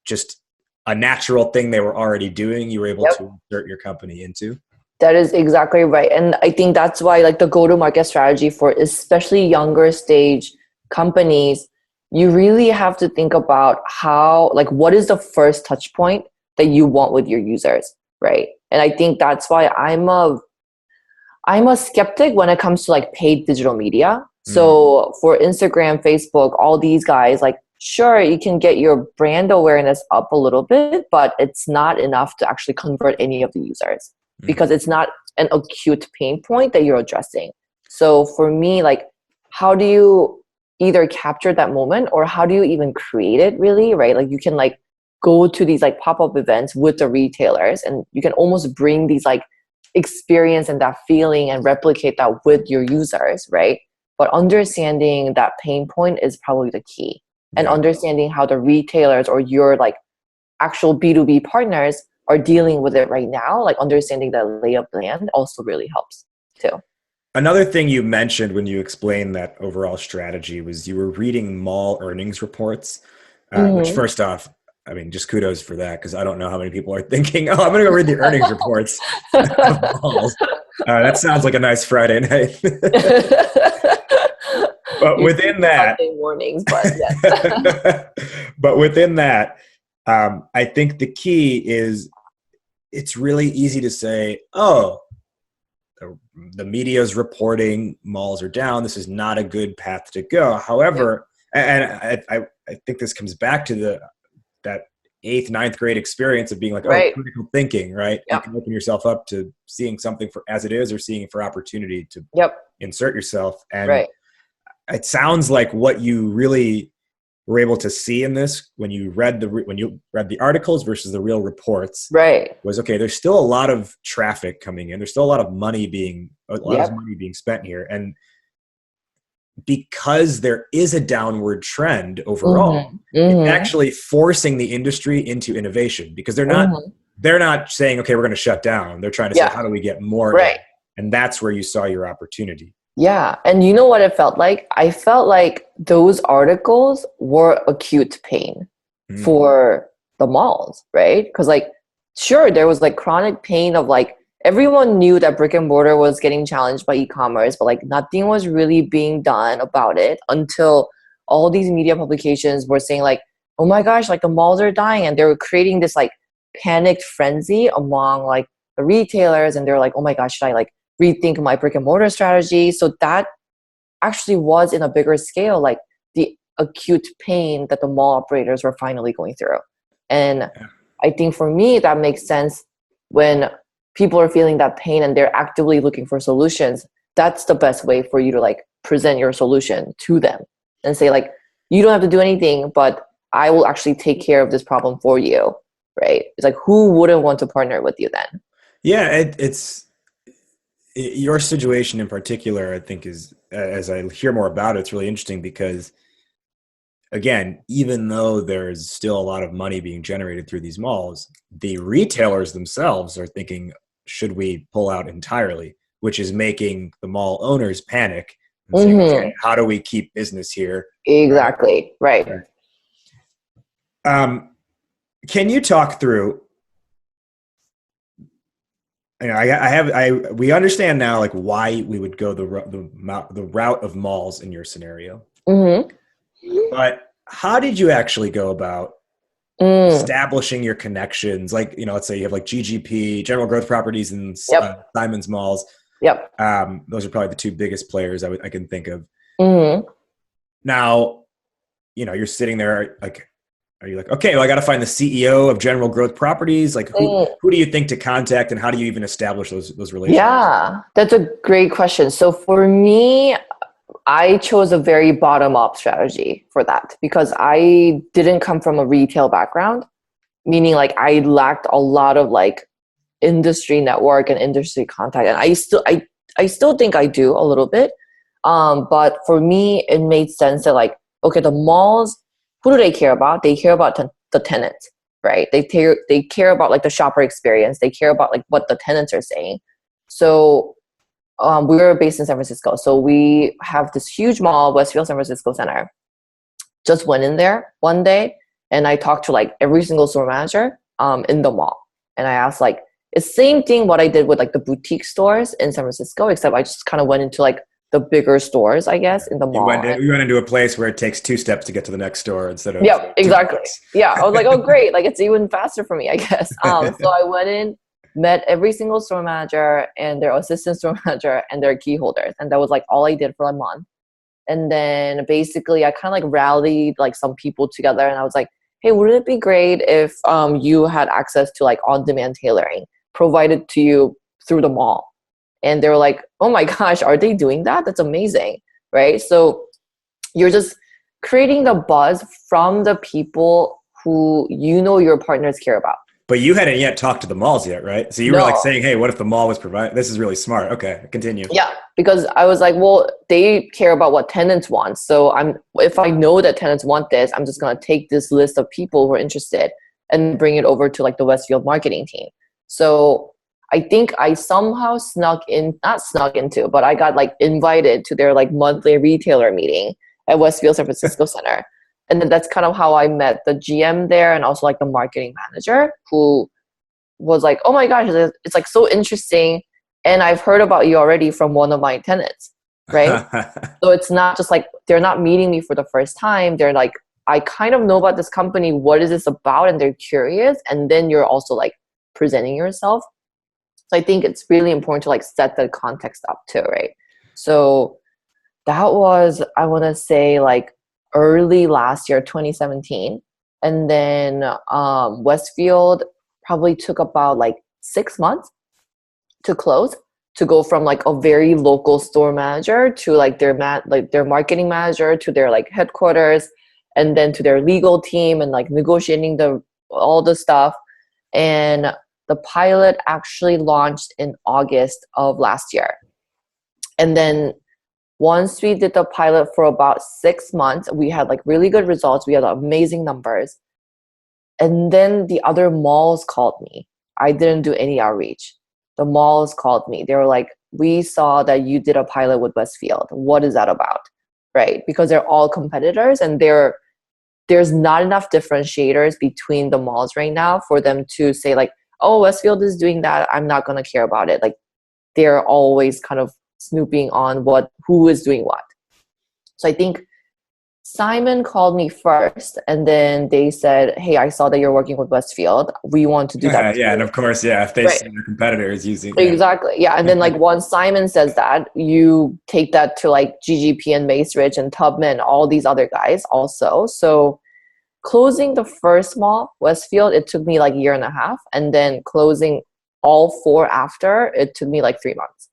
just a natural thing they were already doing, you were able to insert your company into. That is exactly right. And I think that's why like the go-to-market strategy for especially younger stage companies, you really have to think about how, like, what is the first touch point that you want with your users, right? And I think that's why I'm a skeptic when it comes to like paid digital media. So for Instagram, Facebook, all these guys, like, sure, you can get your brand awareness up a little bit, but it's not enough to actually convert any of the users because it's not an acute pain point that you're addressing. So for me, like, how do you either capture that moment or how do you even create it really, right? Like you can like go to these like pop-up events with the retailers and you can almost bring these like experience and that feeling and replicate that with your users, right? But understanding that pain point is probably the key. And understanding how the retailers or your like actual B2B partners are dealing with it right now, like understanding the lay of the land also really helps too. Another thing you mentioned when you explained that overall strategy was you were reading mall earnings reports, which first off, I mean, just kudos for that, because I don't know how many people are thinking, oh, I'm going to go read the earnings reports of malls. That sounds like a nice Friday night. But within that, warnings, but yes. But within that, I think the key is it's really easy to say, oh, the media's reporting malls are down. This is not a good path to go. However, and I think this comes back to that 8th, 9th grade experience of being like, oh, critical thinking, right? You can open yourself up to seeing something for as it is, or seeing it for opportunity to insert yourself. And it sounds like what you really were able to see in this when you read the articles versus the real reports was, okay, there's still a lot of traffic coming in. There's still a lot of money being spent here. And because there is a downward trend overall, it's actually forcing the industry into innovation, because they're not saying, okay, we're going to shut down. They're trying to say, how do we get more in? And that's where you saw your opportunity. Yeah. And you know what it felt like? I felt like those articles were acute pain for the malls, right? Because like, sure, there was like chronic pain of like, everyone knew that brick and mortar was getting challenged by e-commerce, but like nothing was really being done about it until all these media publications were saying like, oh my gosh, like the malls are dying. And they were creating this like panicked frenzy among like the retailers. And they're like, oh my gosh, should I like rethink my brick and mortar strategy? So that actually was in a bigger scale, like the acute pain that the mall operators were finally going through. And I think for me, that makes sense when people are feeling that pain and they're actively looking for solutions. That's the best way for you to like present your solution to them and say like, you don't have to do anything, but I will actually take care of this problem for you, right? It's like, who wouldn't want to partner with you then? Yeah, your situation in particular, I think, is, as I hear more about it, it's really interesting because, again, even though there's still a lot of money being generated through these malls, the retailers themselves are thinking, should we pull out entirely? Which is making the mall owners panic and saying, okay, how do we keep business here? Exactly. Right. Can you talk through, we understand now like why we would go the route of malls in your scenario, but how did you actually go about establishing your connections? Like, let's say you have like GGP, General Growth Properties, and Simon's Malls. Those are probably the two biggest players I can think of. Now, you're sitting there like, are you like, okay, well, I got to find the CEO of General Growth Properties? Like, who do you think to contact, and how do you even establish those relationships? Yeah, that's a great question. So for me, I chose a very bottom-up strategy for that because I didn't come from a retail background, meaning like I lacked a lot of like industry network and industry contact, and I still think I do a little bit. But for me, it made sense that like, okay, the malls, who do they care about? They care about the tenants, right? They care about like the shopper experience. They care about like what the tenants are saying. So we're based in San Francisco. So we have this huge mall, Westfield San Francisco Center. Just went in there one day and I talked to like every single store manager in the mall. And I asked like, it's the same thing what I did with like the boutique stores in San Francisco, except I just kind of went into like the bigger stores, I guess, in the mall. You went into a place where it takes 2 steps to get to the next store instead of exactly. Yeah, I was like, oh great, like it's even faster for me, I guess. So I went in, met every single store manager and their assistant store manager and their key holders, and that was like all I did for a month. And then basically I kind of like rallied like some people together, and I was like, hey, wouldn't it be great if you had access to like on-demand tailoring provided to you through the mall? And they were like, oh my gosh, are they doing that? That's amazing, right? So you're just creating the buzz from the people who your partners care about. But you hadn't yet talked to the malls yet, right? So you were like saying, hey, what if the mall was providing? This is really smart. Okay, continue. Yeah, because I was like, well, they care about what tenants want. So if I know that tenants want this, I'm just going to take this list of people who are interested and bring it over to like the Westfield marketing team. So I think I somehow not snuck into, but I got like invited to their like monthly retailer meeting at Westfield San Francisco Center. And then that's kind of how I met the GM there and also like the marketing manager, who was like, oh my gosh, it's like so interesting. And I've heard about you already from one of my tenants, right? So it's not just like, they're not meeting me for the first time. They're like, I kind of know about this company. What is this about? And they're curious. And then you're also like presenting yourself. So I think it's really important to like set the context up too, right? So that was, I want to say, like early last year, 2017. And then Westfield probably took about like 6 months to close, to go from like a very local store manager to like their marketing manager to their like headquarters, and then to their legal team, and like negotiating all the stuff. And the pilot actually launched in August of last year. And then once we did the pilot for about 6 months, we had like really good results. We had amazing numbers. And then the other malls called me. I didn't do any outreach. The malls called me. They were like, we saw that you did a pilot with Westfield. What is that about? Right? Because they're all competitors, and there's not enough differentiators between the malls right now for them to say like, oh, Westfield is doing that, I'm not going to care about it. Like, they're always kind of snooping on who is doing what. So I think Simon called me first, and then they said, hey, I saw that you're working with Westfield. We want to do that too. Yeah, and of course, yeah, if they Right. see their competitors using Exactly. Yeah. And then like once Simon says that, you take that to like GGP and Macerich and Tubman, all these other guys also. So closing the first mall, Westfield, it took me like a year and a half. And then closing all four after, it took me like 3 months.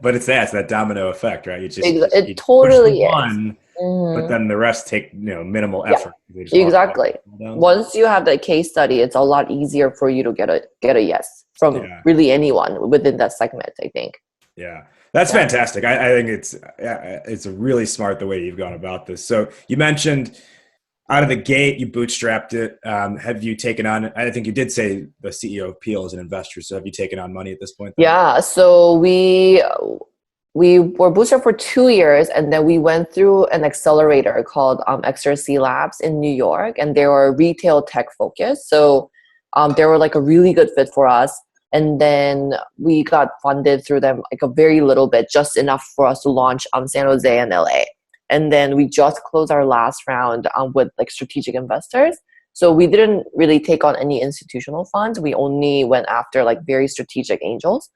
But it's that domino effect, right? It push the totally is. one, but then the rest take minimal effort. Exactly. Once you have the case study, it's a lot easier for you to get a yes from really anyone within that segment, I think. Yeah, that's fantastic. I think it's really smart the way you've gone about this. So you mentioned out of the gate, you bootstrapped it. Have you taken on, I think you did say the CEO of Peel as an investor. So have you taken on money at this point? Yeah. So we were bootstrapped for 2 years, and then we went through an accelerator called XRC Labs in New York, and they were retail tech focused. So they were like a really good fit for us. And then we got funded through them like a very little bit, just enough for us to launch San Jose and LA. And then we just closed our last round with like strategic investors. So we didn't really take on any institutional funds. We only went after like very strategic angels.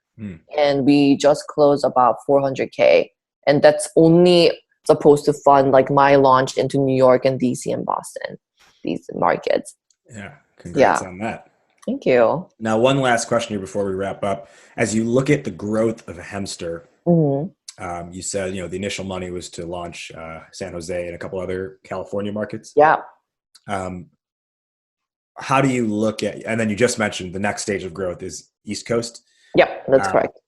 And we just closed about 400K. And that's only supposed to fund like my launch into New York and DC and Boston, these markets. Yeah. Congrats on that. Thank you. Now, one last question here before we wrap up. As you look at the growth of Hemster, you said, the initial money was to launch San Jose and a couple other California markets. Yeah. How do you look at, and then you just mentioned the next stage of growth is East Coast. Yep, that's correct.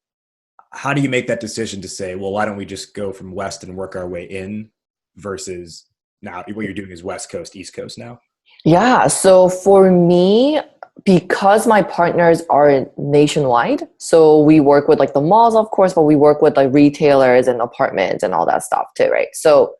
How do you make that decision to say, well, why don't we just go from West and work our way in versus now what you're doing is West Coast, East Coast now? Yeah. So for me, because my partners are nationwide, so we work with like the malls, of course, but we work with like retailers and apartments and all that stuff too, right? So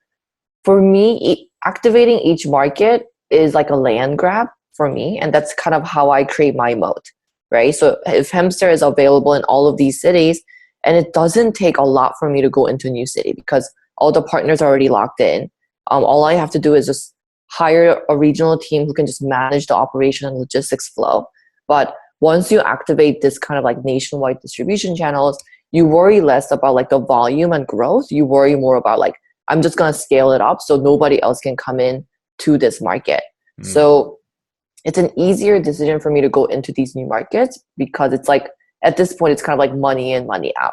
for me, activating each market is like a land grab for me. And that's kind of how I create my moat, right? So if Hemster is available in all of these cities, and it doesn't take a lot for me to go into a new city because all the partners are already locked in. All I have to do is just hire a regional team who can just manage the operation and logistics flow. But once you activate this kind of like nationwide distribution channels, you worry less about like the volume and growth. You worry more about like, I'm just going to scale it up so nobody else can come in to this market. So it's an easier decision for me to go into these new markets because it's like, at this point, it's kind of like money in, money out,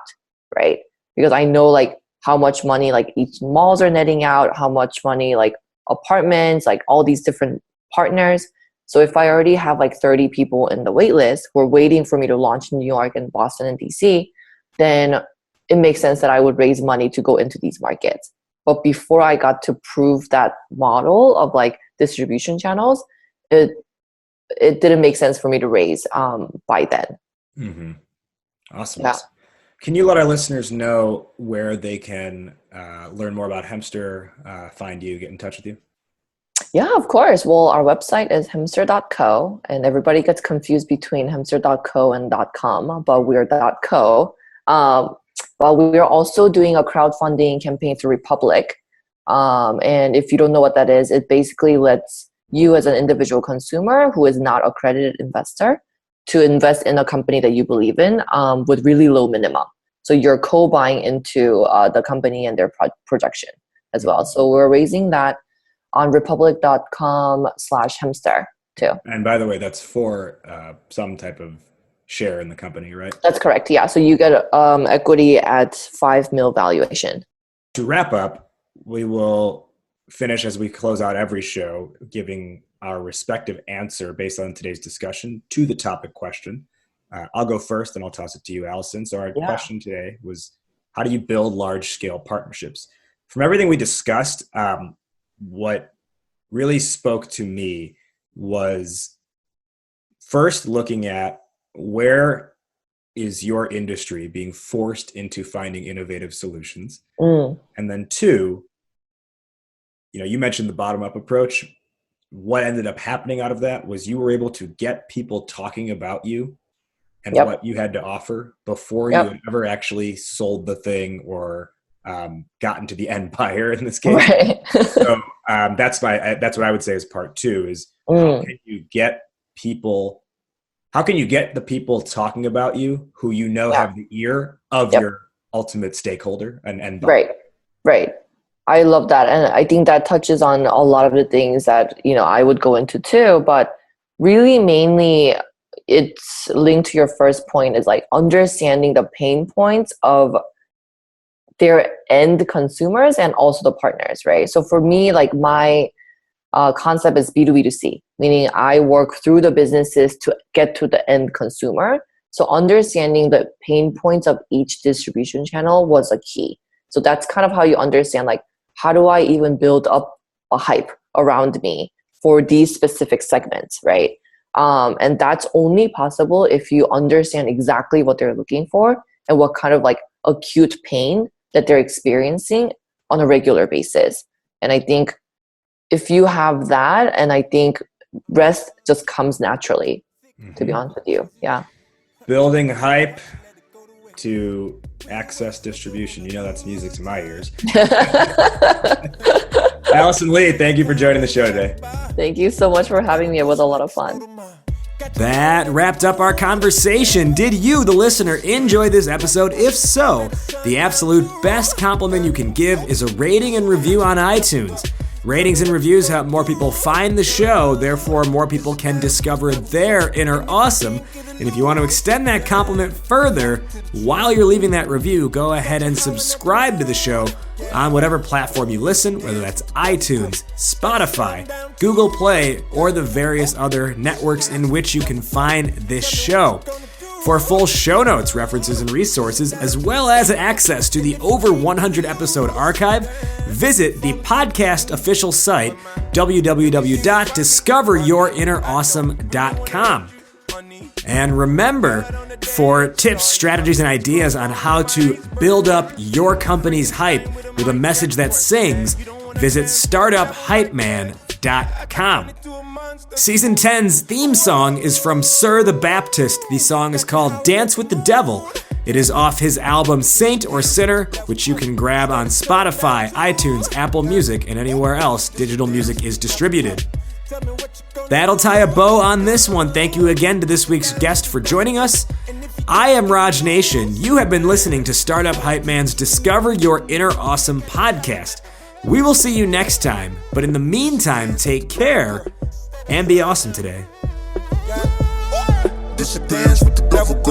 right? Because I know like how much money like each malls are netting out, how much money like apartments, like all these different partners. So if I already have like 30 people in the wait list who are waiting for me to launch in New York and Boston and DC, then it makes sense that I would raise money to go into these markets. But before I got to prove that model of like distribution channels, it didn't make sense for me to raise by then. Awesome. Yeah. Can you let our listeners know where they can learn more about Hemster, find you, get in touch with you? Yeah, of course. Well, our website is hemster.co, and everybody gets confused between hemster.co and .com, but we're .co. But we're also doing a crowdfunding campaign through Republic. And if you don't know what that is, it basically lets you as an individual consumer who is not a accredited investor to invest in a company that you believe in with really low minimum. So you're co-buying into the company and their projection as well. So we're raising that on republic.com/Hemster too. And by the way, that's for some type of share in the company, right? That's correct. Yeah. So you get equity at $5 million valuation. To wrap up, we will finish as we close out every show, giving our respective answer based on today's discussion to the topic question. I'll go first and I'll toss it to you, Allison. So our question today was, how do you build large-scale partnerships? From everything we discussed, what really spoke to me was first looking at where is your industry being forced into finding innovative solutions? And then two, you mentioned the bottom-up approach. What ended up happening out of that was you were able to get people talking about you and what you had to offer before you had ever actually sold the thing or gotten to the end buyer in this case. Right. So that's what I would say is part two is how can you get the people talking about you who have the ear of your ultimate stakeholder and buyer. Right. I love that. And I think that touches on a lot of the things that, I would go into too, but really mainly it's linked to your first point is like understanding the pain points of their end consumers and also the partners, right? So for me, like my concept is B2B2C, meaning I work through the businesses to get to the end consumer. So understanding the pain points of each distribution channel was a key. So that's kind of how you understand, like, how do I even build up a hype around me for these specific segments, right? And that's only possible if you understand exactly what they're looking for and what kind of like acute pain that they're experiencing on a regular basis. And I think if you have that, and I think rest just comes naturally, to be honest with you. Yeah. Building hype to access distribution. That's music to my ears. Allison Lee, thank you for joining the show today. Thank you so much for having me. It was a lot of fun. That wrapped up our conversation. Did you, the listener, enjoy this episode? If so, the absolute best compliment you can give is a rating and review on iTunes. Ratings and reviews help more people find the show, therefore more people can discover their inner awesome. And if you want to extend that compliment further, while you're leaving that review, go ahead and subscribe to the show on whatever platform you listen, whether that's iTunes, Spotify, Google Play, or the various other networks in which you can find this show. For full show notes, references, and resources, as well as access to the over 100 episode archive, visit the podcast official site, www.discoveryourinnerawesome.com. And remember, for tips, strategies, and ideas on how to build up your company's hype with a message that sings, visit startuphypeman.com. Season 10's theme song is from Sir the Baptist. The song is called Dance with the Devil. It is off his album Saint or Sinner, which you can grab on Spotify, iTunes, Apple Music, and anywhere else digital music is distributed. That'll tie a bow on this one. Thank you again to this week's guest for joining us. I am Raj Nation. You have been listening to Startup Hype Man's Discover Your Inner Awesome podcast. We will see you next time, but in the meantime, take care and be awesome today. This a dance with the devil.